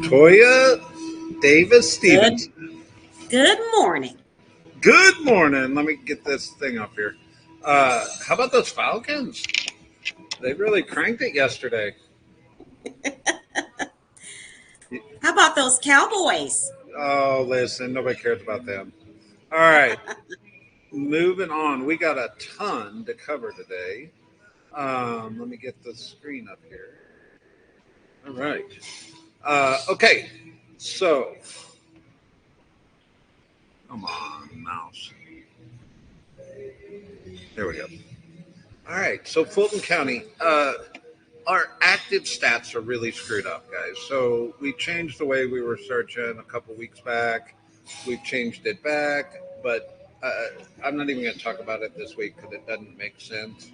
Toya Davis Good Stevens. good morning. Good morning. Let me get this thing up here. How about those Falcons? They really cranked it yesterday. How about those Cowboys? Oh, listen, nobody cares about them. All right, moving on. We got a ton to cover today. Let me get the screen up here. All right. Okay, so come on, mouse. There we go. All right, so Fulton County. Our active stats are really screwed up, guys. So we changed the way we were searching a couple weeks back. We've changed it back, but I'm not even going to talk about it this week because it doesn't make sense.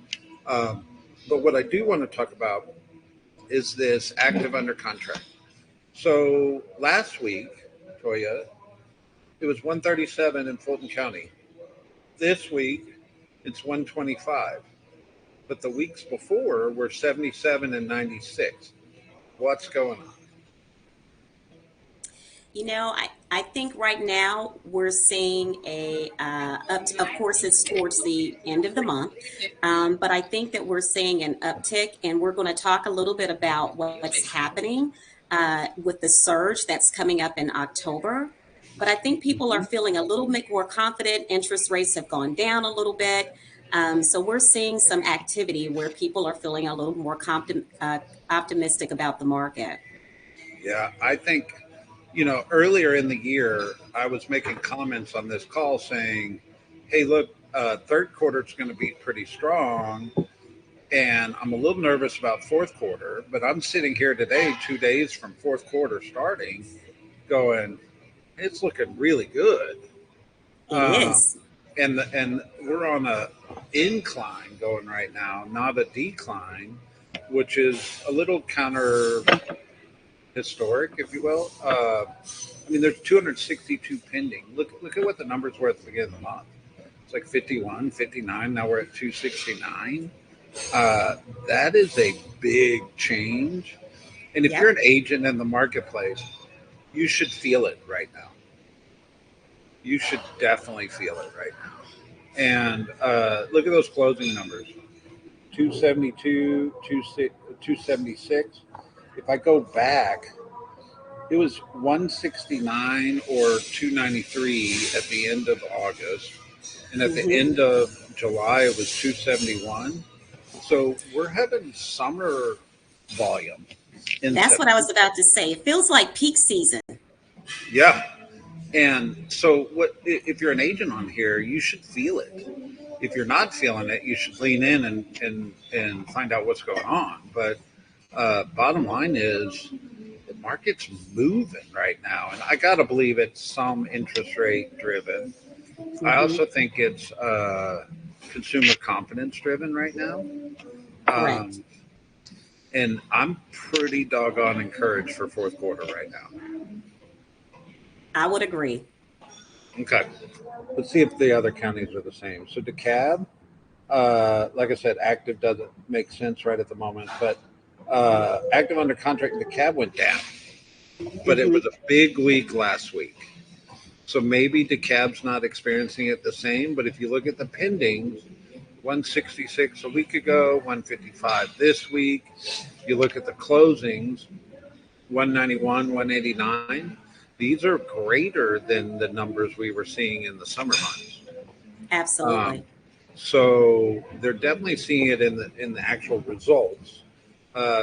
Um, but what I do want to talk about is this active under contract. So last week, Toya, it was 137 in Fulton County. This week, it's 125. But the weeks before were 77 and 96. What's going on? I think right now we're seeing of course, it's towards the end of the month, but I think that we're seeing an uptick, and we're going to talk a little bit about what's happening with the surge that's coming up in October. But I think people are feeling a little bit more confident. Interest rates have gone down a little bit. So we're seeing some activity where people are feeling a little more optimistic about the market. Yeah, I think, earlier in the year, I was making comments on this call saying, hey, look, third quarter is going to be pretty strong. And I'm a little nervous about fourth quarter, but I'm sitting here today, 2 days from fourth quarter starting, going, it's looking really good. It Um, is. and we're on a incline going right now, not a decline, which is a little counter historic, if you will. I mean, there's 262 pending. Look at what the numbers were at the beginning of the month. It's like 51, 59. Now we're at 269. Uh, that is a big change. And if you're Yep. an agent in the marketplace, you should feel it right now. You should definitely feel it right now. And look at those closing numbers: 272, 276. If I go back, it was 169 or 293 at the end of August. And at the hmm end of July, it was 271. So we're having summer volume in That's what I September. was about to say. It feels like peak season. Yeah. And so, if you're an agent on here, you should feel it. If you're not feeling it, you should lean in and find out what's going on. But bottom line is, the market's moving right now, and I gotta believe it's some interest rate driven. I hmm also think it's consumer confidence driven right now. Correct. Um, and I'm pretty doggone encouraged for fourth quarter right now. I would agree. Okay, let's see if the other counties are the same. So DeKalb, like I said, active doesn't make sense right at the moment, but active under contract, DeKalb went down, but it hmm was a big week last week. So maybe DeKalb's not experiencing it the same, but if you look at the pendings, 166 a week ago, 155 this week. You look at the closings, 191, 189. These are greater than the numbers we were seeing in the summer months. Um, Absolutely. so they're definitely seeing it in the actual results.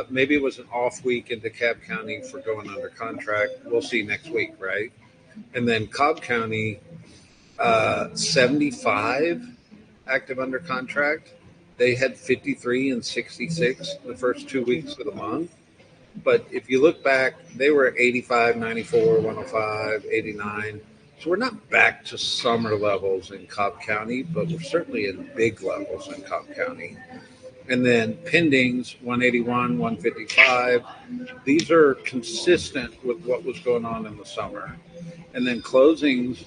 Maybe it was an off week in DeKalb County for going under contract. We'll see next week, right? And then Cobb County, 75 active under contract. They had 53 and 66 the first 2 weeks of the month. But if you look back, they were at 85, 94, 105, 89. So we're not back to summer levels in Cobb County, but we're certainly in big levels in Cobb County. And then pendings, 181, 155. These are consistent with what was going on in the summer. And then closings,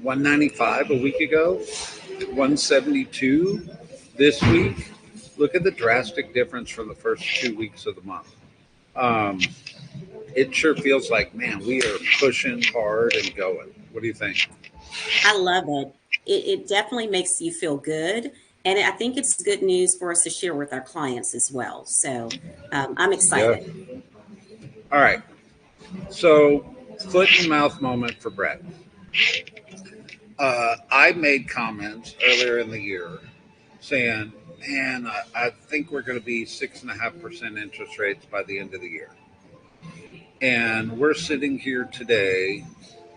195 a week ago, 172 this week. Look at the drastic difference from the first 2 weeks of the month. Um, it sure feels like, man, we are pushing hard and going. What do you think? I love it. It definitely makes you feel good. And I think it's good news for us to share with our clients as well. So I'm Yeah. excited. All right. So, foot and mouth moment for Brett. I made comments earlier in the year saying, man, I think we're going to be 6.5% interest rates by the end of the year. And we're sitting here today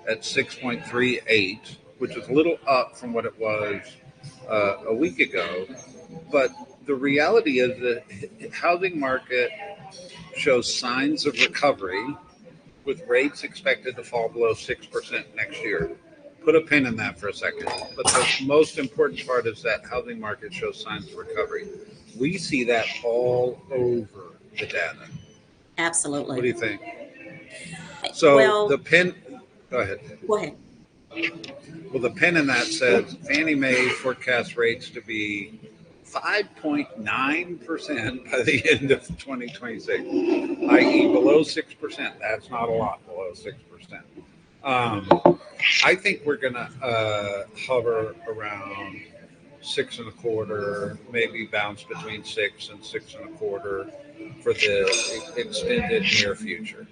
at 6.38, which is a little up from what it was a week ago. But the reality is that housing market shows signs of recovery with rates expected to fall below 6% next year. Put a pin in that for a second. But the most important part is that housing market shows signs of recovery. We see that all over the data. What Absolutely. do you think? So the Well, pin, go ahead. go ahead. Well, the pin in that says Fannie Mae forecasts rates to be 5.9% by the end of 2026, i.e., below 6%. That's not a lot below 6%. I think we're going to hover around 6.25, maybe bounce between 6 and 6.25 for the extended near future.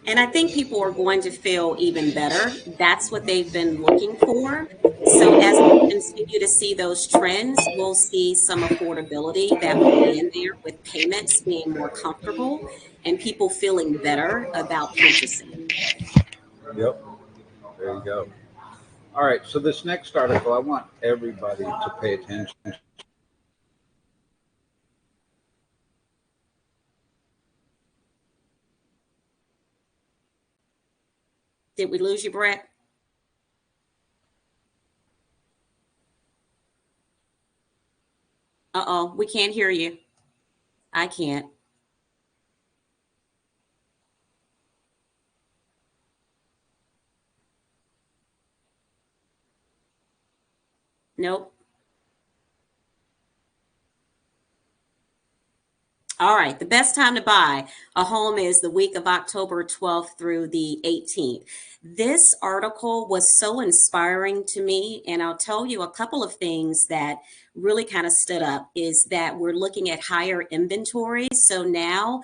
And I think people are going to feel even better. That's what they've been looking for. So as we continue to see those trends, we'll see some affordability that will be in there with payments being more comfortable and people feeling better about purchasing. Yep. There you go. All right. So this next article, I want everybody to pay attention. Did we lose you, Brett? Uh-oh, we can't hear you. I can't. Nope. All right, the best time to buy a home is the week of October 12th through the 18th. This article was so inspiring to me, and I'll tell you a couple of things that really kind of stood up is that we're looking at higher inventory. So now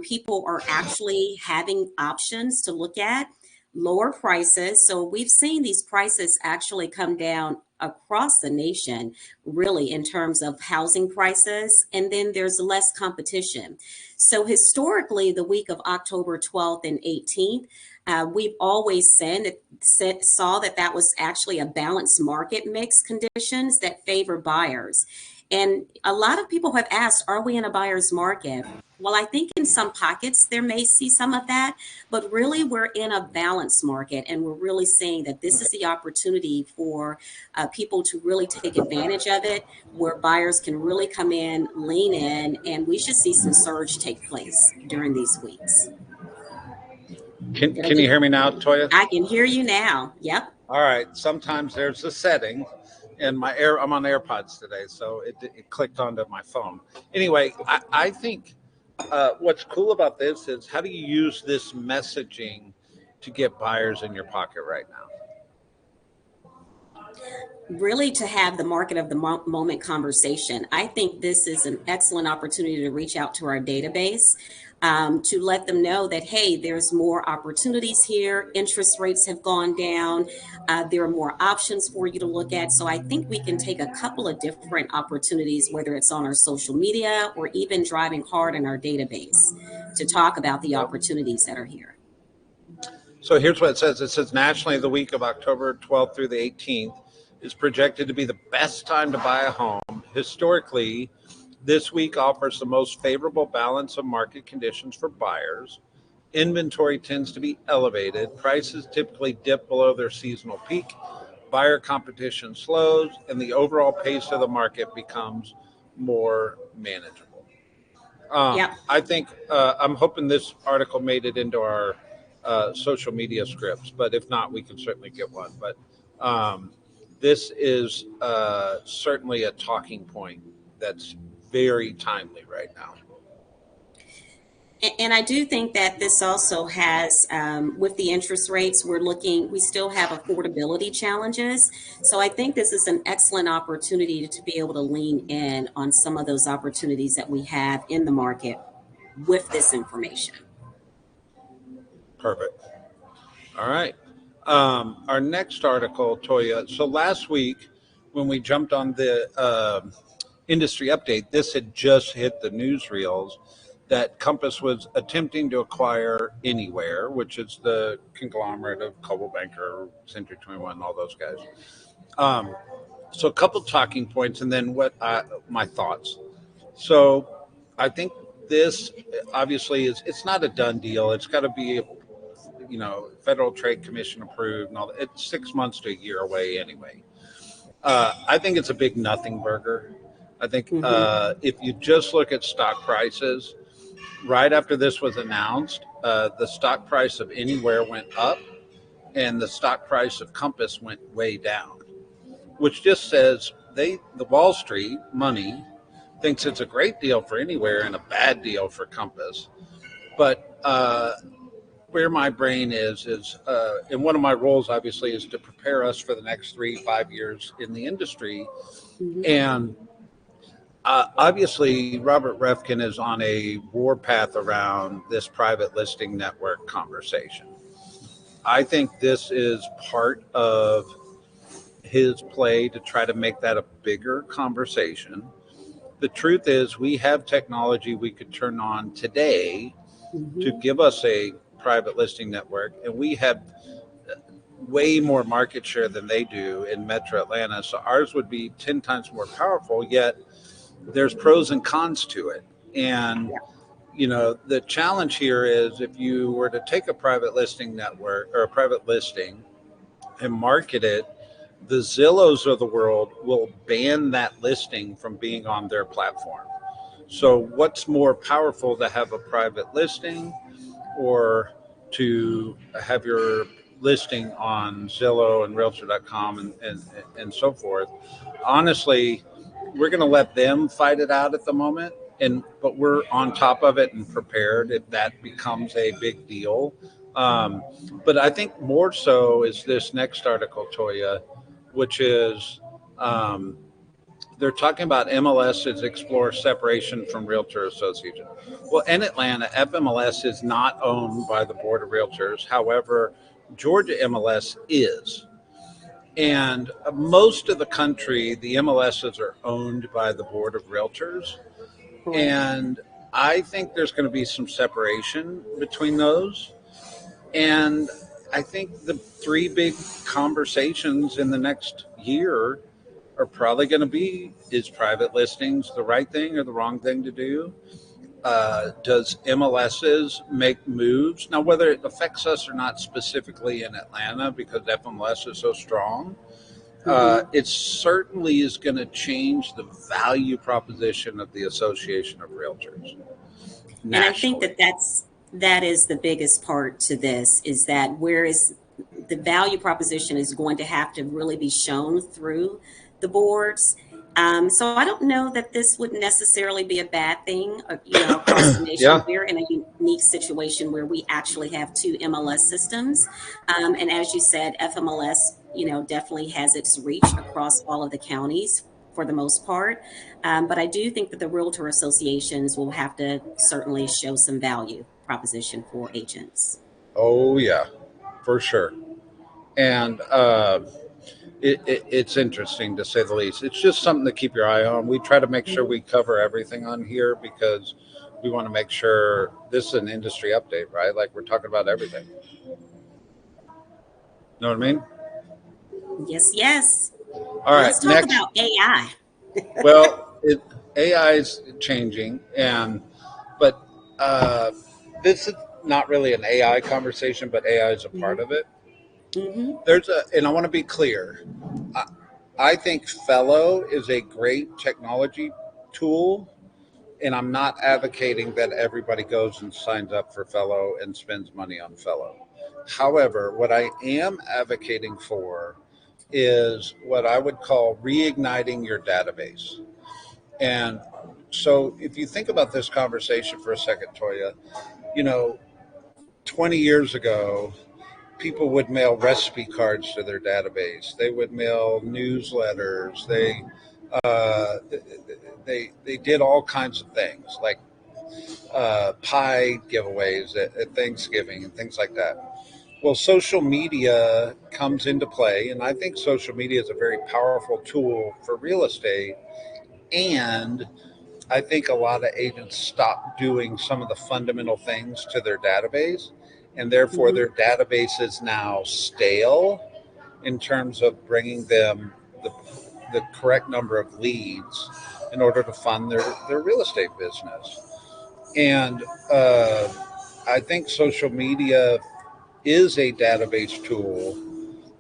people are actually having options to look at lower prices. So we've seen these prices actually come down across the nation, really, in terms of housing prices. And then there's less competition. So historically, the week of October 12th and 18th, we've always saw that that was actually a balanced market mix conditions that favor buyers. And a lot of people have asked, are we in a buyer's market? Well, I think in some pockets there may see some of that, but really we're in a balanced market and we're really seeing that this is the opportunity for people to really take advantage of it, where buyers can really come in, lean in, and we should see some surge take place during these weeks. Did I Can you get? hear me now, Toya? I can hear you now. Yep. All right. Sometimes there's a setting, and I'm on AirPods today, so it clicked onto my phone. Anyway, I think what's cool about this is how do you use this messaging to get buyers in your pocket right now? Really to have the market of the moment conversation. I think this is an excellent opportunity to reach out to our database to let them know that, hey, there's more opportunities here. Interest rates have gone down. There are more options for you to look at. So I think we can take a couple of different opportunities, whether it's on our social media or even driving hard in our database to talk about the Yep. opportunities that are here. So here's what it says. It says nationally, the week of October 12th through the 18th is projected to be the best time to buy a home. Historically, this week offers the most favorable balance of market conditions for buyers. Inventory tends to be elevated. Prices typically dip below their seasonal peak. Buyer competition slows, and the overall pace of the market becomes more manageable. Yep. I think I'm hoping this article made it into our social media scripts, but if not, we can certainly get one. But this is certainly a talking point that's very timely right now. And I do think that this also has, with the interest rates, we still have affordability challenges. So I think this is an excellent opportunity to be able to lean in on some of those opportunities that we have in the market with this information. Perfect. All right. Our next article, Toya. So last week, when we jumped on the industry update, this had just hit the newsreels that Compass was attempting to acquire Anywhere, which is the conglomerate of Coldwell Banker, Century 21, all those guys. Um, so a couple talking points, and then my thoughts. So I think this obviously it's not a done deal. It's got to be Federal Trade Commission approved and all that. It's 6 months to a year away anyway. I think it's a big nothing burger. I think Hmm. if you just look at stock prices, right after this was announced, the stock price of Anywhere went up and the stock price of Compass went way down, which just says the Wall Street money thinks it's a great deal for Anywhere and a bad deal for Compass. But where my brain is, and one of my roles obviously is to prepare us for the next 3 5 years in the industry. Hmm. And obviously, Robert Refkin is on a warpath around this private listing network conversation. I think this is part of his play to try to make that a bigger conversation. The truth is, we have technology we could turn on today to Hmm. give us a private listing network, and we have way more market share than they do in Metro Atlanta. So ours would be 10 times more powerful, yet there's pros and cons to it. And, Yeah. the challenge here is if you were to take a private listing network or a private listing and market it, the Zillows of the world will ban that listing from being on their platform. So, what's more powerful, to have a private listing or to have your listing on Zillow and Realtor.com and so forth? Honestly, we're going to let them fight it out at the moment. But we're on top of it and prepared if that becomes a big deal. Um, but I think more so is this next article, Toya, which is um, they're talking about MLSs explore separation from Realtor Association. Well, in Atlanta, FMLS is not owned by the Board of Realtors. However, Georgia MLS is. And most of the country, the MLSs are owned by the Board of Realtors. Correct. And I think there's going to be some separation between those. And I think the three big conversations in the next year are probably going to be, is private listings the right thing or the wrong thing to do? Does MLSs make moves? Now, whether it affects us or not specifically in Atlanta because FMLS is so strong, Hmm. it certainly is going to change the value proposition of the Association of Realtors And I think that nationally. that is the biggest part to this, is that whereas the value proposition is going to have to really be shown through the boards. So I don't know that this would necessarily be a bad thing, across the nation. Yeah. We're in a unique situation where we actually have two MLS systems. And as you said, FMLS, definitely has its reach across all of the counties for the most part. But I do think that the realtor associations will have to certainly show some value proposition for agents. Oh, yeah, for sure. And it's interesting to say the least. It's just something to keep your eye on. We try to make sure Mhm. we cover everything on here because we want to make sure this is an industry update, right? Like we're talking about everything. Know what I mean? Yes, yes. All Let's right, talk next. about AI. Well, AI is changing, but uh, this is not really an AI conversation, but AI is a part Hmm. of it. Hmm. And I want to be clear. I, I think Fellow is a great technology tool, and I'm not advocating that everybody goes and signs up for Fellow and spends money on Fellow. However, what I am advocating for is what I would call reigniting your database. And So if you think about this conversation for a second, Toya, you know, 20 years ago, people would mail recipe cards to their database. They would mail newsletters. Uh, they did all kinds of things like pie giveaways at Thanksgiving and things like that. Well, social media comes into play, and I think social media is a very powerful tool for real estate. And I think a lot of agents stop doing some of the fundamental things to their database, and therefore Mhm. their database is now stale in terms of bringing them the correct number of leads in order to fund their real estate business. And uh, I think social media is a database tool,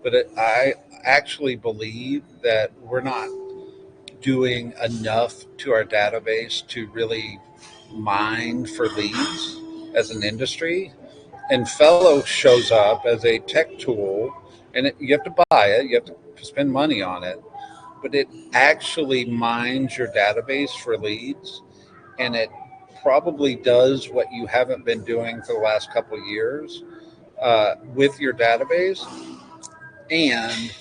but I actually believe that we're not doing enough to our database to really mine for leads as an industry. And Fellow shows up as a tech tool, and you have to buy it, you have to spend money on it, but it actually mines your database for leads, and it probably does what you haven't been doing for the last couple of years with your database. And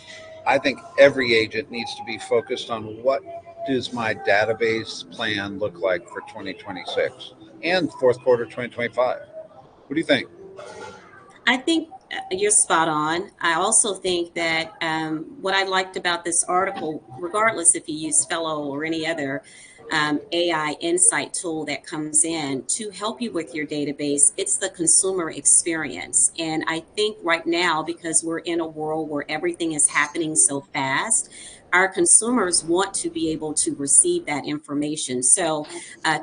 I think every agent needs to be focused on what does my database plan look like for 2026 and fourth quarter 2025. What do you think? I think you're spot on. I also think that what I liked about this article, regardless if you use Fellow or any other AI insight tool that comes in to help you with your database, it's the consumer experience. And I think right now, because we're in a world where everything is happening so fast, our consumers want to be able to receive that information. So,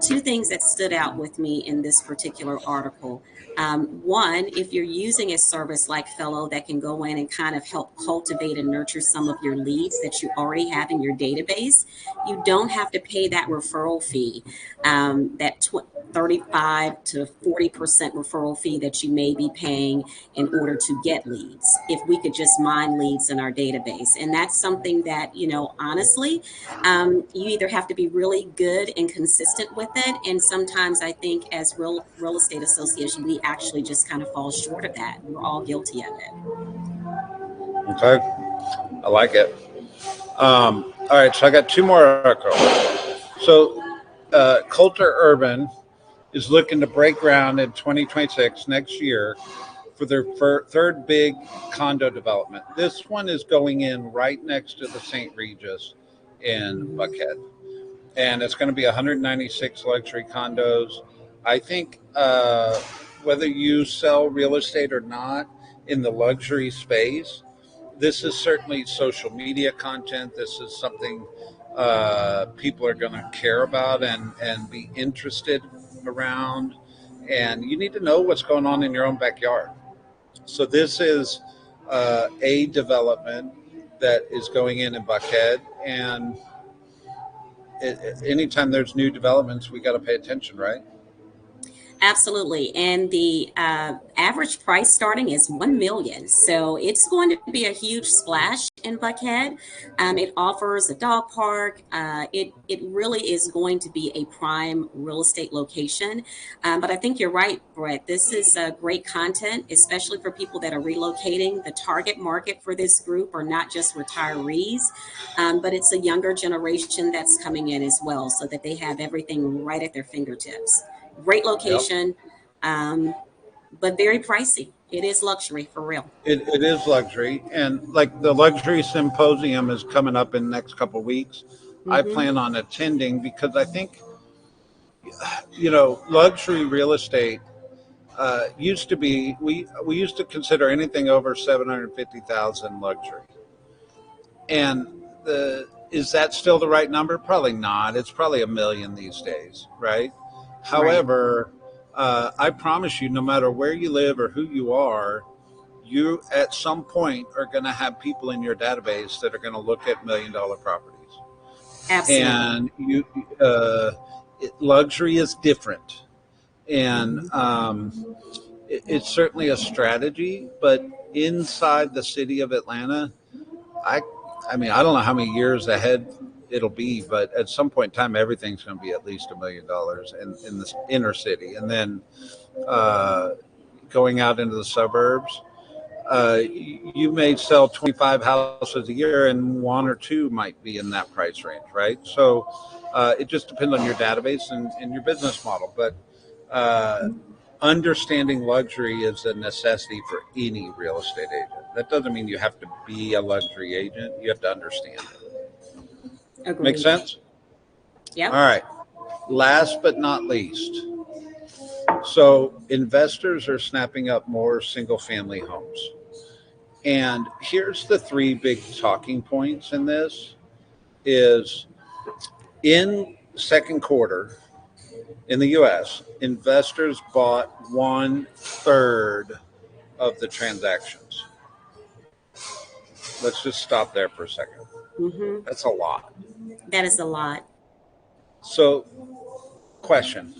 two things that stood out with me in this particular article. One, if you're using a service like Fellow that can go in and kind of help cultivate and nurture some of your leads that you already have in your database, you don't have to pay that referral fee, that 35 to 40% referral fee that you may be paying in order to get leads. If we could just mine leads in our database. And that's something that, honestly, you either have to be really good and consistent with it. And sometimes I think as real estate association, we actually just kind of fall short of that. We're all guilty of it. Okay, I like it. All right, so I got two more articles. So, Kolter Urban is looking to break ground in 2026 next year for their third big condo development. This one is going in right next to the St. Regis in Buckhead, and it's going to be 196 luxury condos. I think whether you sell real estate or not in the luxury space, this is certainly social media content. This is something people are going to care about and be interested around. And you need to know what's going on in your own backyard. So this is a development that is going in Buckhead, and anytime there's new developments, we got to pay attention, right? Absolutely. And the average price starting is 1 million. So it's going to be a huge splash in Buckhead. It offers a dog park. It really is going to be a prime real estate location. But I think you're right, Brett. This is great content, especially for people that are relocating. The target market for this group are not just retirees, but it's a younger generation that's coming in as well, so that they have everything right at their fingertips. Great Yep. location, um, but very pricey. It is luxury for real. It is luxury, and like the luxury symposium is coming up in the next couple of weeks. I Hmm. plan on attending because I think luxury real estate used to be we used to consider anything over 750,000 luxury, and the is that still the right number? Probably not. It's probably a million these days, right? Right. However, I promise you, no matter where you live or who you are, you at some point are going to have people in your database that are going to look at $1 million properties. Absolutely. And luxury is different, and Hmm. it's certainly a strategy. But inside the city of Atlanta, I I mean, I don't know how many years ahead it'll be, but at some point in time, everything's going to be at least $1 million in the inner city, and then uh, going out into the suburbs, you may sell 25 houses a year, and one or two might be in that price range, right? So it just depends on your database and your business model, but. Uh, Understanding luxury is a necessity for any real estate agent. That doesn't mean you have to be a luxury agent. You have to understand it. Make Agreed. sense? All Yep. right. Last but not least, so investors are snapping up more single family homes. And here's the three big talking points in this is in second quarter in the US, investors bought 1/3 of the transactions. Let's just stop there for a second. Hmm. That's a lot. That is a lot. So, question: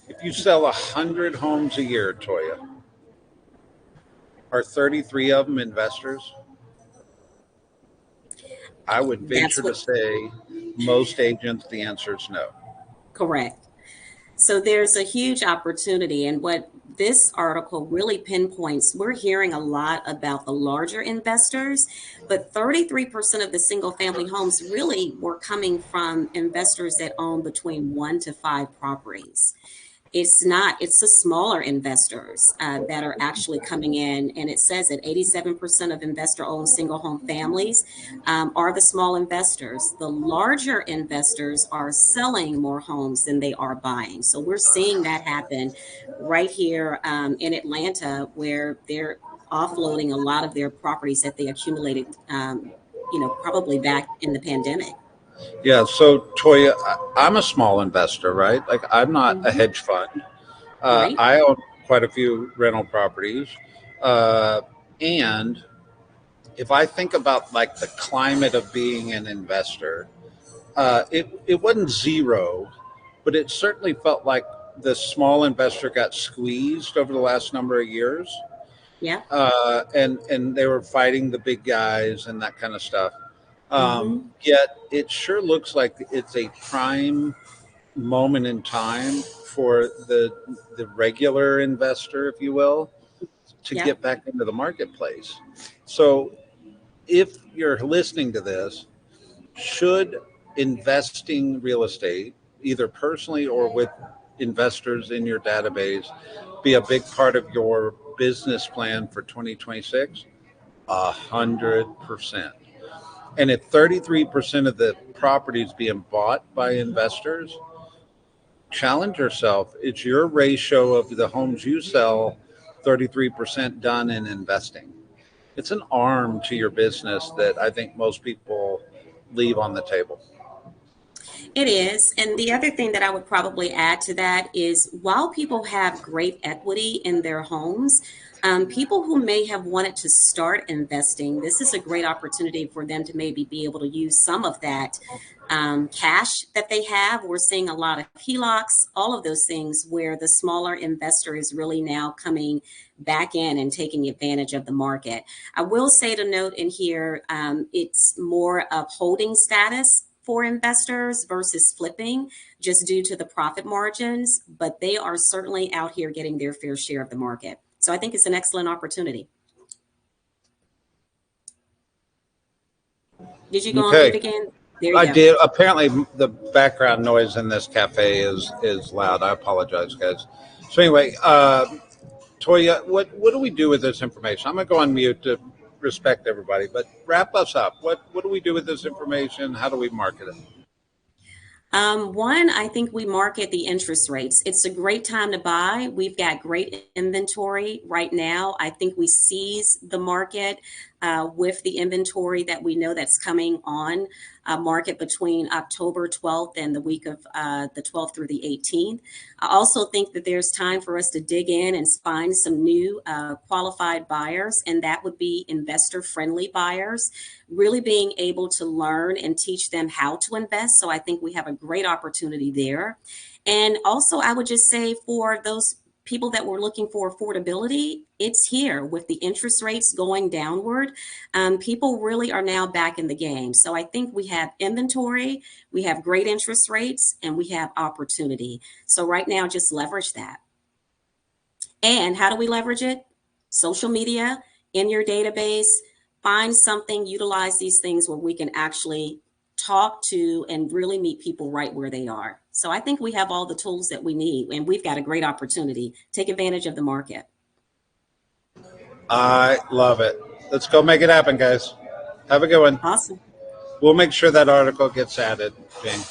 if you sell 100 homes a year, Toya, are 33 of them investors? I would That's venture to what, say most agents, the answer is no. correct. So there's a huge opportunity. And what this article really pinpoints, we're hearing a lot about the larger investors, but 33% of the single family homes really were coming from investors that own between 1 to 5 properties. It's the smaller investors that are actually coming in. And it says that 87% of investor owned single home families are the small investors. The larger investors are selling more homes than they are buying. So we're seeing that happen right here in Atlanta, where they're offloading a lot of their properties that they accumulated, probably back in the pandemic. Yeah, so Toya, I'm a small investor, right? Like I'm not a Hmm. hedge fund. Right? I own quite a few rental properties. Uh, and if I think about like the climate of being an investor, it wasn't zero, but it certainly felt like the small investor got squeezed over the last number of years, Yeah. and they were fighting the big guys and that kind of stuff. Hmm. Yet it sure looks like it's a prime moment in time for the regular investor, if you will, to Yeah. get back into the marketplace. So if you're listening to this, should investing real estate, either personally or with investors in your database, be a big part of your business plan for 2026? 100%. And if 33% of the properties being bought by investors, challenge yourself. It's your ratio of the homes you sell, 33% done in investing. It's an arm to your business that I think most people leave on the table. It is. And the other thing that I would probably add to that is while people have great equity in their homes, people who may have wanted to start investing, this is a great opportunity for them to maybe be able to use some of that cash that they have. We're seeing a lot of HELOCs, all of those things where the smaller investor is really now coming back in and taking advantage of the market. I will say to note in here, it's more of holding status for investors versus flipping just due to the profit margins, but they are certainly out here getting their fair share of the market. So I think it's an excellent opportunity. Did you go on mute Okay. again? There you I go. did. Apparently, the background noise in this cafe is loud. I apologize, guys. So anyway, Toya, what do we do with this information? I'm gonna go on mute to respect everybody, but wrap us up. What do we do with this information? How do we market it? One, I think we market the interest rates. It's a great time to buy. We've got great inventory right now. I think we seize the market with the inventory that we know that's coming on market between October 12th and the week of the 12th through the 18th. I also think that there's time for us to dig in and find some new qualified buyers, and that would be investor friendly buyers, really being able to learn and teach them how to invest. So I think we have a great opportunity there. And also, I would just say for those people that were looking for affordability, it's here with the interest rates going downward. People really are now back in the game. So I think we have inventory, we have great interest rates, and we have opportunity. So right now, just leverage that. And how do we leverage it? Social media, in your database, find something, utilize these things where we can actually talk to and really meet people right where they are. So I think we have all the tools that we need, and we've got a great opportunity. Take advantage of the market. I love it. Let's go make it happen, guys. Have a good one. Awesome. We'll make sure that article gets added, Jane.